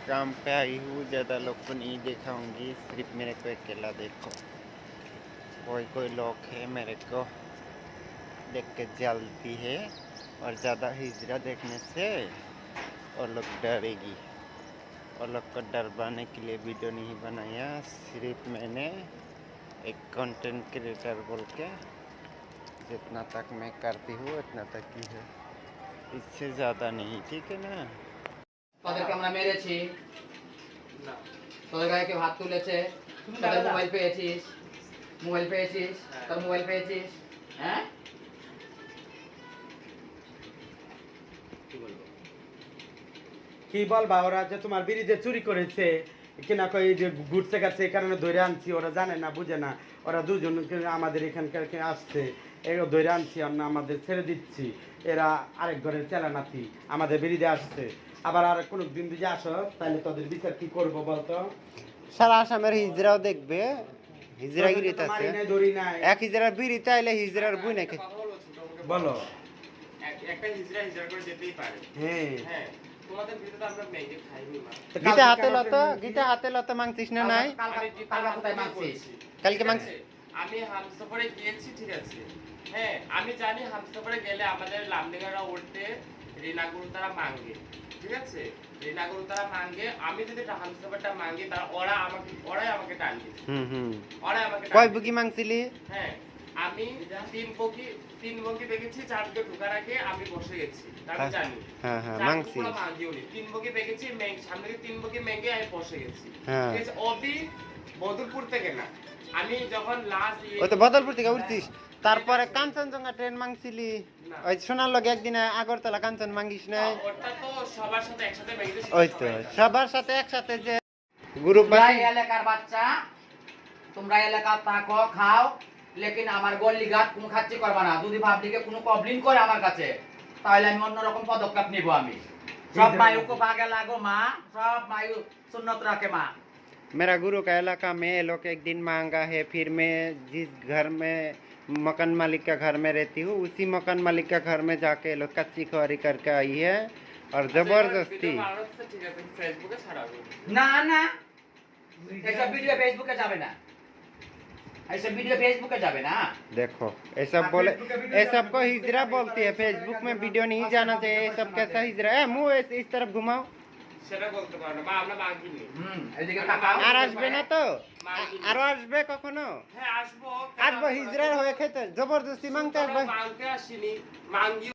काम पे आई हूँ, ज़्यादा लोग को नहीं दिखाऊंगी, सिर्फ मेरे को अकेला देखो। कोई कोई लोग है मेरे को देख के जलती है, और ज़्यादा हिजरा देखने से और लोग डरेगी। और लोग को डरवाने के लिए वीडियो नहीं बनाया, सिर्फ मैंने एक कंटेंट क्रिएटर बोल के जितना तक मैं करती हूँ उतना तक ही है, इससे ज़्यादा नहीं, ठीक है ना। তোদেরকে আমরা মেরেছি না, তোদের গায়ে কেউ হাত তুলেছে? তোদের মোবাইল পেয়েছিস? মোবাইল পেয়েছিস? তোর মোবাইল পেয়েছিস? হ্যাঁ, কি বলবা? ওরা যে তোমার বিড়ি যে চুরি করেছে কিনা কই যে ঘুরতে গেছে, এই কারণে ধরে আনছি। ওরা জানে না, বুঝে না। ওরা দুজন আমাদের এখানকার আসছে, এগুলো ধরে আনছি, আমরা আমাদের ছেড়ে দিচ্ছি। এরা আরেক ঘরের চেলানাতি আমাদের বিড়িতে আসছে। আবার আর কোনো দিন যদি আসো তাহলে তোদের বিচার কি করবো বলতো? সারা আসামের হিজড়াও দেখবে, হিজড়াগিরিত আছে। ধরি নাই এক হিজড়ার বিড়িতে আইলে হিজড়ার বুই নাকি বলো? একটা হিজড়া হিজড়া করে যেতেই পারে। হ্যাঁ হ্যাঁ, তোমাদের ভিতরে তো আমরা ম্যাগি খাইনি মা। গীতা হাতে লত মাংছিস না? নাই কালকা কোথায় মারছিস? কালকে মাংস আমি হামসফরে গিয়েছি, ঠিক আছে। হ্যাঁ, আমি জানি হামসফরে গেলে আমাদের লামডিগারা উঠতে রিনাগুরু তারা মাঙ্গে, ঠিক আছে। রিনাগুরু তারা মাঙ্গে, আমি যদি হামসফরটা মাঙ্গি তারা ওরাই আমাকে টানবে। ওরাই আমাকে কয় বুকি মাংছিলি? হ্যাঁ, আমি তিন বগি দেখেছি, 4 দিকে ঢোকার আগে আমি বসে গেছি, আমি জানি। হ্যাঁ হ্যাঁ, মাংছি। তিন বগি দেখেছি, সামনে থেকে 3 বগি মেঘে আমি বসে গেছি, হ্যাঁ। ঠিক আছে। অবি বদলপুর থেকে না, আমি যখন লাস্ট ওই তো বদলপুর থেকে উঠছিস, তারপরে কাঞ্চনজঙ্ঘা ট্রেন মাংছিলি। ওই শোনার লগে একদিন আগরতলা কাঞ্চন মাঙ্গিস নাই? ওটা তো সবার সাথে একসাথে মেঘে। ওই তো সবার সাথে একসাথে যে গ্রুপ তোমরা এই এলাকার বাচ্চা, তোমরা এলাকা থাকো, খাও, লেকিন আমার গল্লি ঘাট কোনো খাচ্ছি করবা না। যদি পাবলিকে কোনো কমপ্লেইন করে আমার কাছে, তাহলে আমি অন্যরকম পদক্ষেপ নিব। আমি সব মায়ুকে ভাগে লাগো মা, সব মায়ু সুন্নত রাখে মা। मेरा गुरु का इलाका में ये लोग एक दिन मांगा है, फिर मैं जिस घर में मकान मालिक का घर में रहती हूँ उसी मकान मालिक का घर में जाके ये लोग कच्ची खुआरी करके आई है, और जबरदस्ती। ঠিক আছে, ফেসবুকে ছাড়াবো না না, এইসব ভিডিও ফেসবুকে যাবে না, এইসব ভিডিও ফেসবুকে যাবে না। देखो ये सब बोले, ये सब को हिजरा बोलती है, फेसबुक में वीडियो नहीं जाना चाहिए। ये सब कैसा हिजरा है? मुँह इस तरफ घुमाओ। সেটা বলতে পারো না মা, আমরা মাগিনি। এদিকে তাকাও। আর আসবে না তো? আরো আসবে কখনো? হ্যাঁ, আসবো। আসবো, হিজরার হয়ে খেতে জবরদস্তি মাংতে আসবে। মাংতে আসিনি, মাঙ্গি